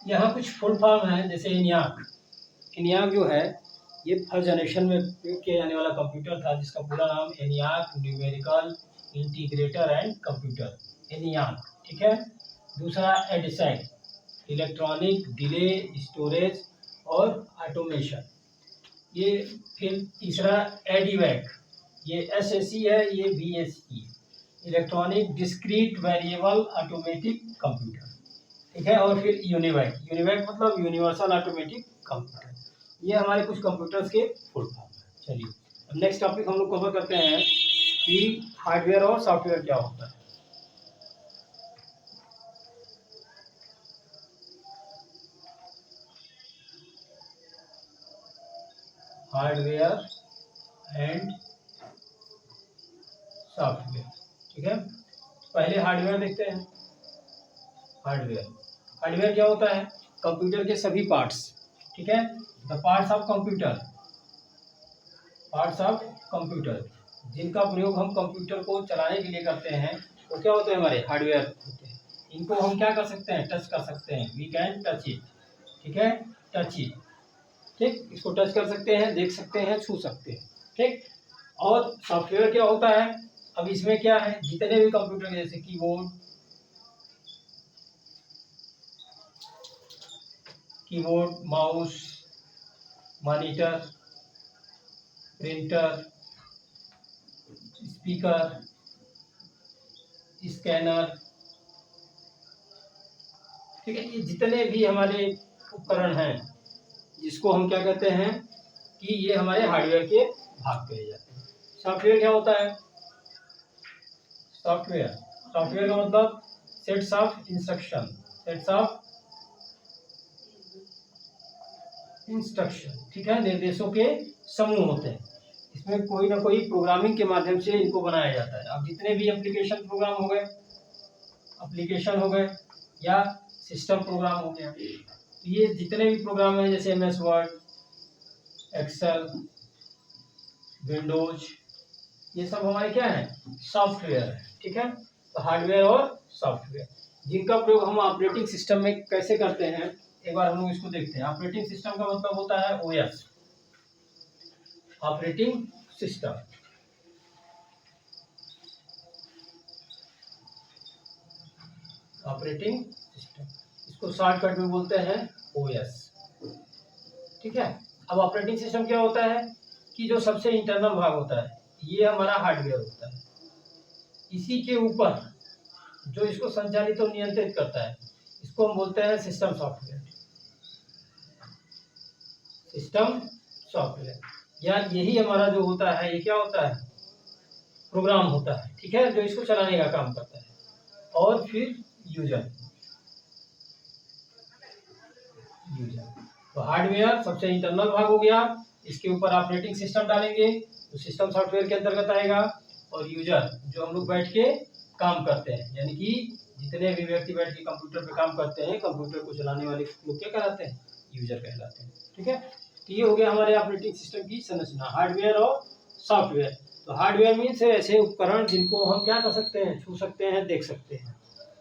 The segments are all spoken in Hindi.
यहाँ कुछ फुल फॉर्म है, जैसे ENIAC। ENIAC जो है ये फर्स्ट जनरेशन में प्रयोग किया जाने वाला कंप्यूटर था, जिसका पूरा नाम ENIAC numerical integrator and computer, ENIAC, ठीक है। दूसरा EDISAC, इलेक्ट्रॉनिक डिले स्टोरेज और ऑटोमेशन। ये फिर तीसरा EDIVAC, ये SSE है, ये BSE, electronic discrete variable automatic computer, ठीक है। और फिर यूनिवैक मतलब यूनिवर्सल ऑटोमेटिक कंप्यूटर। ये हमारे कुछ कंप्यूटर्स के फुल फॉर्म है। चलिए अब नेक्स्ट टॉपिक हम लोग कवर करते हैं कि हार्डवेयर और सॉफ्टवेयर क्या होता है। हार्डवेयर एंड सॉफ्टवेयर, ठीक है। पहले हार्डवेयर देखते हैं। हार्डवेयर क्या होता है? कंप्यूटर के सभी पार्ट्स, ठीक है। द पार्ट्स ऑफ कंप्यूटर जिनका प्रयोग हम कंप्यूटर को चलाने के लिए करते हैं वो क्या होते हैं? हमारे हार्डवेयर होते हैं। इनको हम क्या कर सकते हैं? टच कर सकते हैं, वी कैन टच इट, ठीक है, टच इट, ठीक। इसको टच कर सकते हैं, देख सकते हैं, छू सकते हैं, ठीक। और सॉफ्टवेयर क्या होता है? अब इसमें क्या है, जितने भी कंप्यूटर जैसे keyboard, mouse, monitor, printer, speaker, scanner, ठीक है, ये जितने भी हमारे उपकरण हैं जिसको हम क्या कहते हैं कि ये हमारे हार्डवेयर के भाग कहे जाते हैं। सॉफ्टवेयर क्या होता है? सॉफ्टवेयर का मतलब सेट्स ऑफ इंस्ट्रक्शन, ठीक है, निर्देशों के समूह होते हैं। इसमें कोई ना कोई प्रोग्रामिंग के माध्यम से इनको बनाया जाता है। अब जितने भी एप्लीकेशन हो गए या सिस्टम प्रोग्राम हो गया, तो ये जितने भी प्रोग्राम हैं जैसे MS वर्ड, एक्सेल, विंडोज, ये सब हमारे क्या है? सॉफ्टवेयर है, ठीक है। तो हार्डवेयर और सॉफ्टवेयर जिनका प्रयोग हम ऑपरेटिंग सिस्टम में कैसे करते हैं, एक बार हम लोग इसको देखते हैं। ऑपरेटिंग सिस्टम का मतलब होता है OS, ऑपरेटिंग सिस्टम। इसको शॉर्टकट में बोलते हैं OS, ठीक है। अब ऑपरेटिंग सिस्टम क्या होता है कि जो सबसे इंटरनल भाग होता है ये हमारा हार्डवेयर होता है। इसी के ऊपर जो इसको संचालित और नियंत्रित करता है इसको हम बोलते हैं सिस्टम सॉफ्टवेयर। या यही हमारा जो होता है ये क्या होता है? प्रोग्राम होता है, ठीक है, जो इसको चलाने का काम करता है। और फिर यूजर। तो हार्डवेयर सबसे इंटरनल भाग हो गया, इसके ऊपर ऑपरेटिंग सिस्टम डालेंगे तो सिस्टम सॉफ्टवेयर के अंतर्गत आएगा। और यूजर जो हम लोग बैठ के काम करते हैं, यानी कि जितने भी व्यक्ति बैठ के कंप्यूटर पे काम करते हैं, कंप्यूटर को चलाने वाले लोग क्या कहलाते हैं? यूजर कहलाते हैं, ठीक है। तो ये हो गया हमारे ऑपरेटिंग सिस्टम की संरचना, हार्डवेयर और सॉफ्टवेयर। तो हार्डवेयर मीन्स ऐसे उपकरण जिनको हम क्या कर सकते हैं? छू सकते हैं, देख सकते हैं।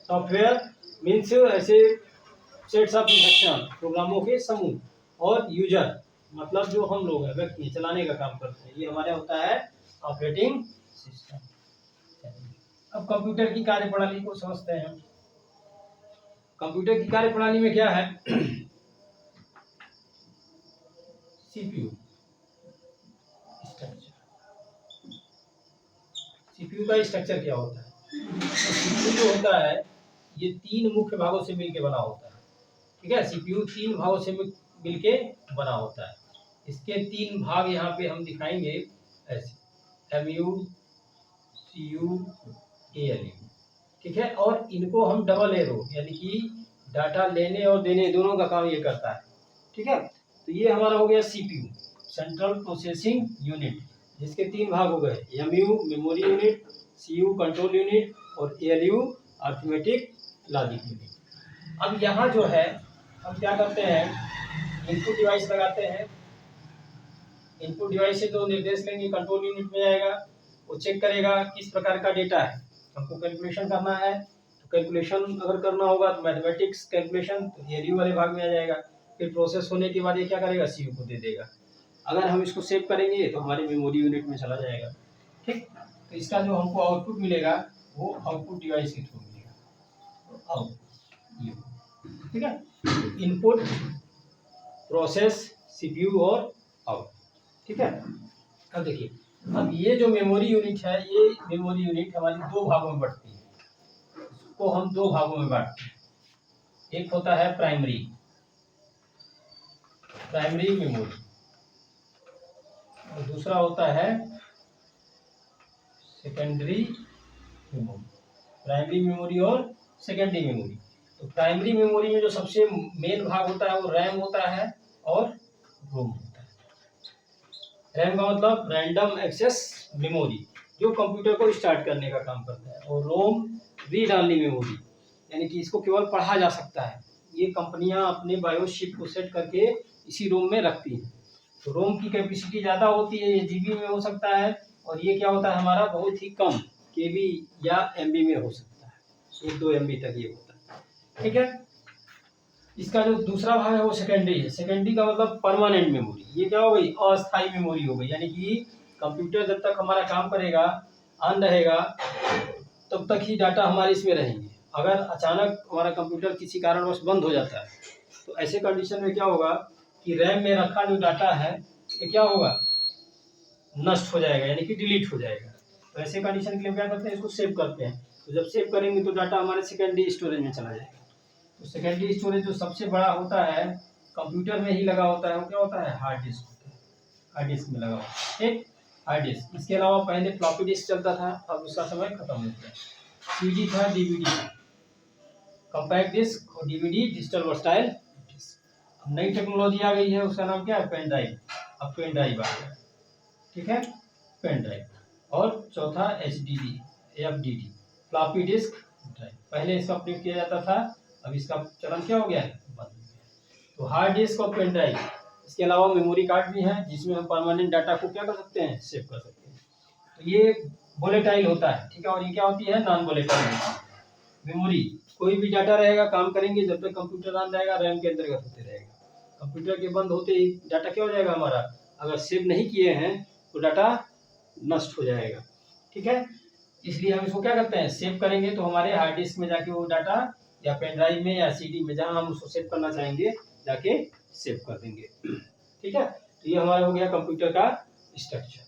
सॉफ्टवेयर मीन्स ऐसे सेट्स ऑफ इंस्ट्रक्शन, प्रोग्रामों के समूह। और यूजर मतलब जो हम लोग हैं, व्यक्ति चलाने का काम करते हैं, ये हमारा होता है ऑपरेटिंग सिस्टम। अब कंप्यूटर की कार्यप्रणाली को समझते हैं। कंप्यूटर की कार्यप्रणाली में क्या है? CPU structure. CPU का स्ट्रक्चर क्या होता है? तो CPU जो होता है ये 3 मुख्य भागों से मिलकर बना होता है, ठीक है। CPU 3 भागों से मिलके बना होता है। इसके 3 भाग यहाँ पे हम दिखाएंगे ऐसे, MU, CU, ALU, ठीक है। और इनको हम डबल एरो यानी कि डाटा लेने और देने दोनों का काम ये करता है, ठीक है। तो ये हमारा हो गया CPU, सेंट्रल प्रोसेसिंग यूनिट, जिसके 3 भाग हो गए, MU memory unit, CU control unit और ALU अर्थमेटिक लॉजिक यूनिट। अब यहाँ जो है हम क्या करते हैं? इनपुट डिवाइस लगाते हैं। इनपुट डिवाइस से जो निर्देश लेंगे कंट्रोल यूनिट में आएगा, वो चेक करेगा किस प्रकार का डेटा है। हमको कैलकुलेशन करना है कैलकुलेशन अगर करना होगा तो मैथमेटिक्स कैलकुलेशन तो एलयू वाले भाग में आ जाएगा। फिर प्रोसेस होने के बाद ये क्या करेगा, सीयू को दे देगा। अगर हम इसको सेव करेंगे तो हमारे मेमोरी यूनिट में चला जाएगा। ठीक, तो इसका जो हमको आउटपुट मिलेगा वो आउटपुट डिवाइस के थ्रू मिलेगा। आउट, ठीक है, इनपुट, प्रोसेस, सीपीयू और आउट। ठीक है, अब देखिए, अब ये जो मेमोरी यूनिट है, ये मेमोरी यूनिट हमारी दो भागों में बढ़ती है। इसको हम दो भागों में बांटते हैं। एक होता है प्राइमरी मेमोरी और दूसरा होता है सेकेंडरी मेमोरी। प्राइमरी मेमोरी और सेकेंडरी मेमोरी। तो प्राइमरी मेमोरी में जो सबसे मेन भाग होता है वो रैम होता है और रोम होता है। रैम का मतलब रैंडम एक्सेस मेमोरी, जो कंप्यूटर को स्टार्ट करने का काम करता है, और रोम रीड ऑनली मेमोरी, यानी कि इसको केवल पढ़ा जा सकता है। ये कंपनियां अपने बायोस चिप को सेट करके इसी रोम में रखती हैं। तो रोम की कैपेसिटी ज़्यादा होती है, ये जीबी में हो सकता है, और ये क्या होता है हमारा बहुत ही कम केबी या एमबी में हो सकता है, 1-2 एमबी तक ये होता है। ठीक है, इसका जो दूसरा भाग है वो सेकेंडरी है। सेकेंडरी का मतलब परमानेंट मेमोरी। ये क्या हो गई, अस्थायी मेमोरी हो गई, यानी कि कंप्यूटर जब तक हमारा काम करेगा, ऑन रहेगा, तब तक ही डाटा हमारे इसमें रहेंगे। अगर अचानक हमारा कंप्यूटर किसी कारणवश बंद हो जाता है तो ऐसे कंडीशन में क्या होगा कि रैम में रखा जो डाटा है ये क्या होगा, नष्ट हो जाएगा, यानी कि डिलीट हो जाएगा। तो ऐसे कंडीशन के लिए क्या करते हैं, इसको सेव करते हैं। तो जब सेव करेंगे तो डाटा हमारे सेकेंडरी स्टोरेज में चला जाएगा। तो सेकेंडरी स्टोरेज जो सबसे बड़ा होता है कंप्यूटर में ही लगा होता है, वो क्या होता है, हार्ड डिस्क होता है। हार्ड डिस्क में लगा होता है, ठीक, हार्ड डिस्क। इसके अलावा पहले फ्लॉपी डिस्क चलता था, अब उसका समय खत्म हो गया। सीडी था, डीवीडी था, कॉम्पैक्ट डिस्क और डीवीडी डिजिटल वर्सटाइल डिस्क। अब नई टेक्नोलॉजी आ गई है, उसका नाम क्या है, पेन ड्राइव। अब पेन ड्राइव आ गया, ठीक है, पेन ड्राइव। और चौथा HDD, FDD, floppy disk drive. पहले इसका प्रयोग किया जाता था, अब इसका चलन क्या हो गया है, बंद हो गया। तो हार्ड डिस्क और पेन ड्राइव, इसके अलावा मेमोरी कार्ड भी है जिसमें हम परमानेंट डाटा को क्या कर सकते हैं, सेव कर सकते हैं। तो ये वोलेटाइल होता है, ठीक है, और ये क्या होती है, नॉन वोलेटाइल मेमोरी। कोई भी डाटा रहेगा, काम करेंगे जब तक कंप्यूटर ऑन रहेगा, रैम के अंतर्गत होते रहेगा। कंप्यूटर के बंद होते ही डाटा क्या हो जाएगा हमारा, अगर सेव नहीं किए हैं तो डाटा नष्ट हो जाएगा। ठीक है, इसलिए हम इसको क्या करते हैं, सेव करेंगे तो हमारे हार्ड डिस्क में जाके वो डाटा, या पेन ड्राइव में या सीडी में, जहां हम उसको सेव करना चाहेंगे जाके सेव कर देंगे। ठीक है, तो ये हमारा हो गया कंप्यूटर का स्ट्रक्चर।